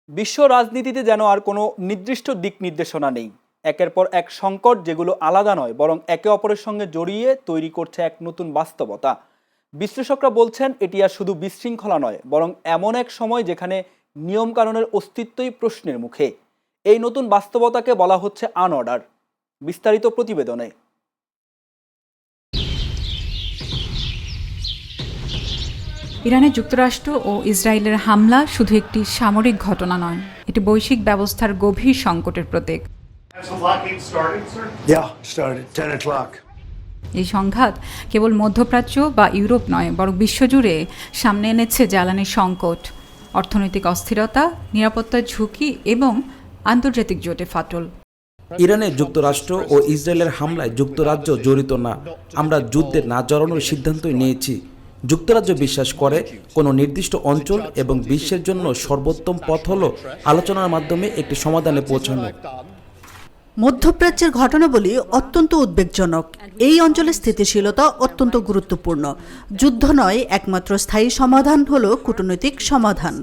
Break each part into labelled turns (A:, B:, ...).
A: বিশ্ব রাজনীতিতে যেন আর কোনো নির্দিষ্ট দিক নির্দেশনা নেই। একের পর এক সংকট, যেগুলো আলাদা নয় বরং একে অপরের সঙ্গে জড়িয়ে তৈরি করছে এক নতুন বাস্তবতা। বিশ্লেষকরা বলছেন এটি আর শুধু বিশৃঙ্খলা নয়, বরং এমন এক সময় যেখানে নিয়মকানুনের অস্তিত্বই প্রশ্নের মুখে। এই নতুন বাস্তবতাকে বলা হচ্ছে আনঅর্ডার। বিস্তারিত প্রতিবেদনে।
B: ইরানে যুক্তরাষ্ট্র ও ইসরায়েলের হামলা শুধু একটি সামরিক ঘটনা নয়, এটি বৈশ্বিক ব্যবস্থার গভীর সংকটের প্রতীক। এই সংঘাত কেবল মধ্যপ্রাচ্য বা ইউরোপ নয়, বরং বিশ্বজুড়ে সামনে এনেছে জ্বালানি সংকট, অর্থনৈতিক অস্থিরতা, নিরাপত্তার ঝুঁকি এবং আন্তর্জাতিক জোটে ফাটল।
C: ইরানে যুক্তরাষ্ট্র ও ইসরায়েলের হামলায় যুক্তরাজ্য জড়িত না। আমরা যুদ্ধে না জড়ানোর সিদ্ধান্তই নিয়েছি। যুক্তরাজ্য বিশ্বাস করে কোনো নির্দিষ্ট অঞ্চল এবং বিশ্বের জন্য সর্বোত্তম পথ হলো আলোচনার মাধ্যমে একটি সমাধানে পৌঁছানো।
D: মধ্যপ্রাচ্যের ঘটনাবলী অত্যন্ত উদ্বেগজনক। এই অঞ্চলের স্থিতিশীলতা অত্যন্ত গুরুত্বপূর্ণ। যুদ্ধ নয়, একমাত্র স্থায়ী সমাধান হলো কূটনৈতিক সমাধান।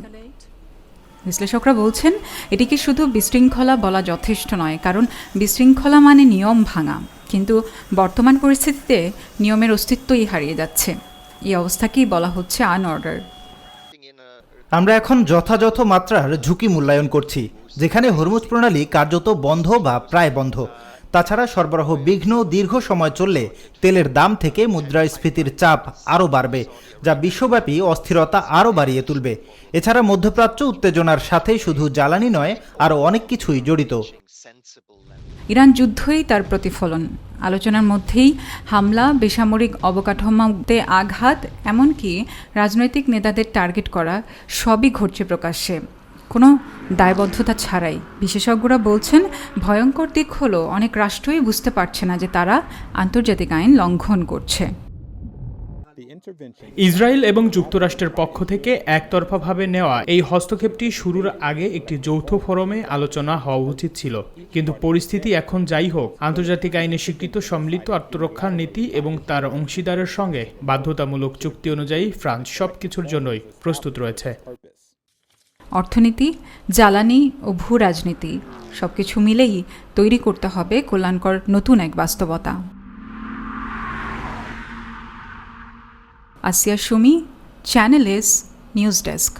B: বিশ্লেষকরা বলছেন এটিকে শুধু বিশৃঙ্খলা বলা যথেষ্ট নয়, কারণ বিশৃঙ্খলা মানে নিয়ম ভাঙা, কিন্তু বর্তমান পরিস্থিতিতে নিয়মের অস্তিত্বই হারিয়ে যাচ্ছে। এই অবস্থাকেই বলা হচ্ছে আনঅর্ডার।
E: আমরা এখন যথাযথ মাত্রার ঝুঁকি মূল্যায়ন করছি, যেখানে হরমুজ প্রণালী কার্যত বন্ধ বা প্রায় বন্ধ। তাছাড়া সরবরাহ বিঘ্ন দীর্ঘ সময় চললে তেলের দাম থেকে মুদ্রাস্ফীতির চাপ আরও বাড়বে, যা বিশ্বব্যাপী অস্থিরতা আরও বাড়িয়ে তুলবে। এছাড়া মধ্যপ্রাচ্য উত্তেজনার সাথে শুধু জ্বালানি নয়, আরও অনেক কিছুই জড়িত।
B: ইরান যুদ্ধই তার প্রতিফলন। আলোচনার মধ্যেই হামলা, বেসামরিক অবকাঠামোতে আঘাত, এমনকি রাজনৈতিক নেতাদের টার্গেট করা, সবই ঘটছে প্রকাশ্যে, কোনো দায়বদ্ধতা ছাড়াই। বিশেষজ্ঞরা বলছেন ভয়ঙ্কর দিক হলো অনেক রাষ্ট্রই বুঝতে পারছে না যে তারা আন্তর্জাতিক আইন লঙ্ঘন করছে।
F: ইসরায়েল এবং যুক্তরাষ্ট্রের পক্ষ থেকে একতরফাভাবে নেওয়া এই হস্তক্ষেপটি শুরুর আগে একটি যৌথ ফোরামে আলোচনা হওয়া উচিত ছিল। কিন্তু পরিস্থিতি এখন যাই হোক, আন্তর্জাতিক আইনে স্বীকৃত সম্মিলিত আত্মরক্ষার নীতি এবং তার অংশীদারের সঙ্গে বাধ্যতামূলক চুক্তি অনুযায়ী ফ্রান্স সবকিছুর জন্যই প্রস্তুত রয়েছে।
B: অর্থনীতি, জ্বালানি ও ভূ রাজনীতি সবকিছু মিলেই তৈরি করতে হবে কল্যাণকর নতুন এক বাস্তবতা। Asiya Sumi, channel S news desk.